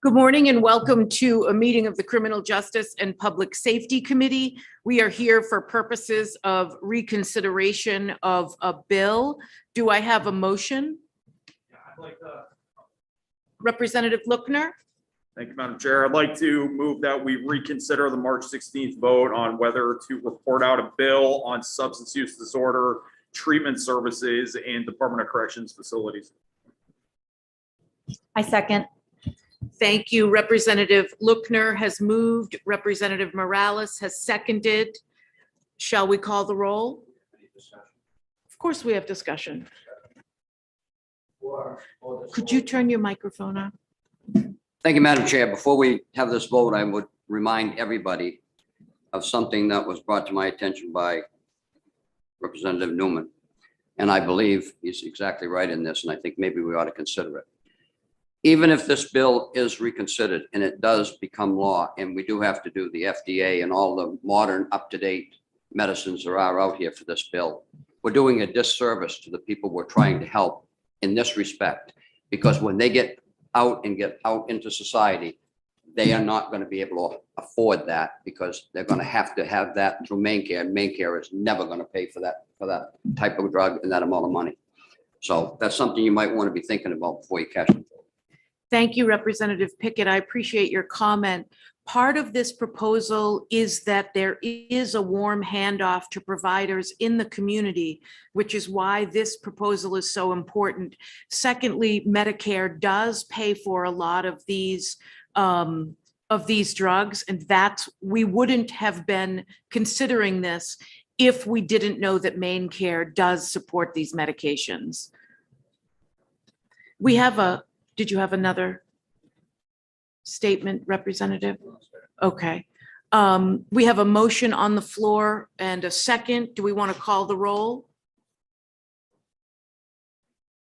Good morning and welcome to a meeting of the Criminal Justice and Public Safety Committee. We are here for purposes of reconsideration of a bill. Do I have a motion? I'd like to. Representative Lookner? Thank you, Madam Chair. I'd like to move that we reconsider the March 16th vote on whether to report out a bill on substance use disorder treatment services in Department of Corrections facilities. I second. Thank you. Representative Lookner has moved. Representative Morales has seconded. Shall we call the roll? Of course we have discussion. Could you turn your microphone on? Thank you, Madam Chair. Before we have this vote, I would remind everybody of something that was brought to my attention by Representative Newman. And I believe he's exactly right in this, and I think maybe we ought to consider it. Even if this bill is reconsidered and it does become law, and we do have to do the FDA and all the modern up-to-date medicines there are out here for this bill, we're doing a disservice to the people we're trying to help in this respect, because when they get out into society, they are not going to be able to afford that because they're going to have that through main care, and main care is never going to pay for that type of drug and that amount of money. So that's something you might want to be thinking about before you catch it. Thank you, Representative Pickett. I appreciate your comment. Part of this proposal is that there is a warm handoff to providers in the community, which is why this proposal is so important. Secondly, Medicare does pay for a lot of these drugs, and we wouldn't have been considering this if we didn't know that main care does support these medications. Did you have another statement, Representative? Okay. We have a motion on the floor and a second. Do we want to call the roll?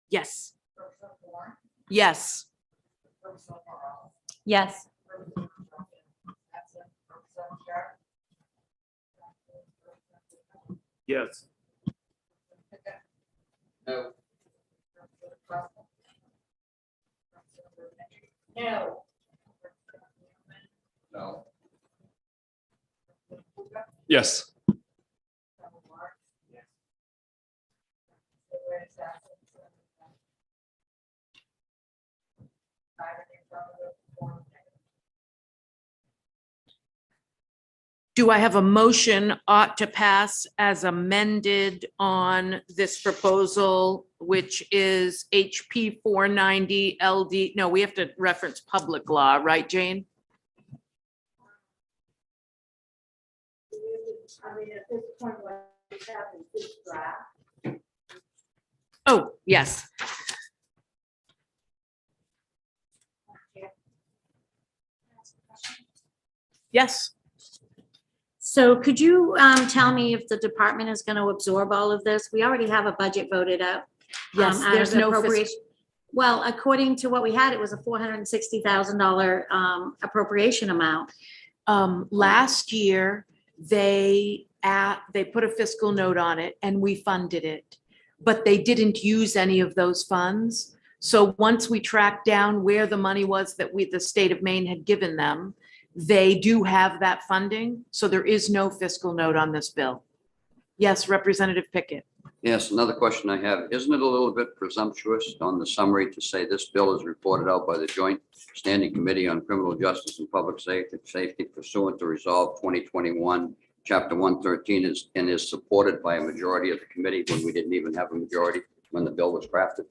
Yes. Yes. Yes. Yes. No. No. No. Yes. Do I have a motion ought to pass as amended on this proposal, which is HP 490 LD? No, we have to reference public law, right, Jane? I mean, at this point, what happens is draft. Oh, yes. Yes. So could you tell me if the department is going to absorb all of this? We already have a budget voted out. Yes, out of there's the no appropriation. Well, according to what we had, it was a $460,000 appropriation amount. Last year, they put a fiscal note on it and we funded it, but they didn't use any of those funds. So once we tracked down where the money was that the state of Maine had given them, they do have that funding. So there is no fiscal note on this bill. Yes, Representative Pickett. Yes, another question I have, isn't it a little bit presumptuous on the summary to say this bill is reported out by the Joint Standing Committee on Criminal Justice and Public Safety pursuant to Resolve 2021, Chapter 113 is supported by a majority of the committee when we didn't even have a majority when the bill was crafted?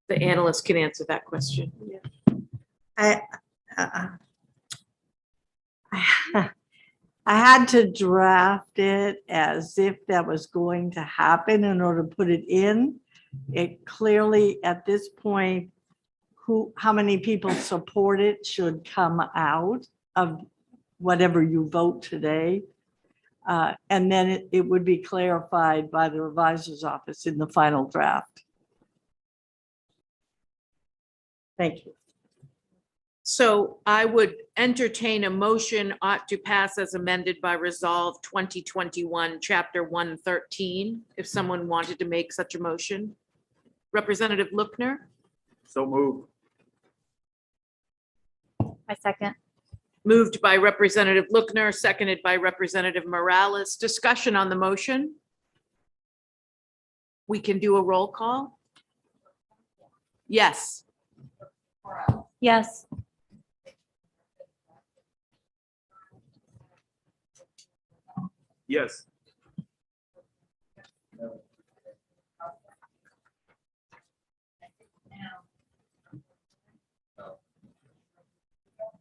The analyst can answer that question. I had to draft it as if that was going to happen in order to put it in. It clearly, at this point, how many people support it should come out of whatever you vote today. And then it would be clarified by the revisor's office in the final draft. Thank you. So I would entertain a motion ought to pass as amended by Resolve 2021, Chapter 113, if someone wanted to make such a motion. Representative Lookner, So moved. I second. Moved by Representative Lookner, seconded by Representative Morales. Discussion on the motion? We can do a roll call? Yes. Yes. Yes.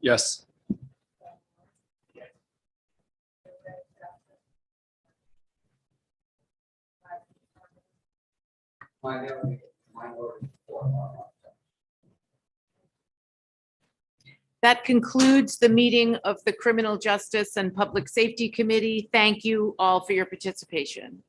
Yes. That concludes the meeting of the Criminal Justice and Public Safety Committee. Thank you all for your participation.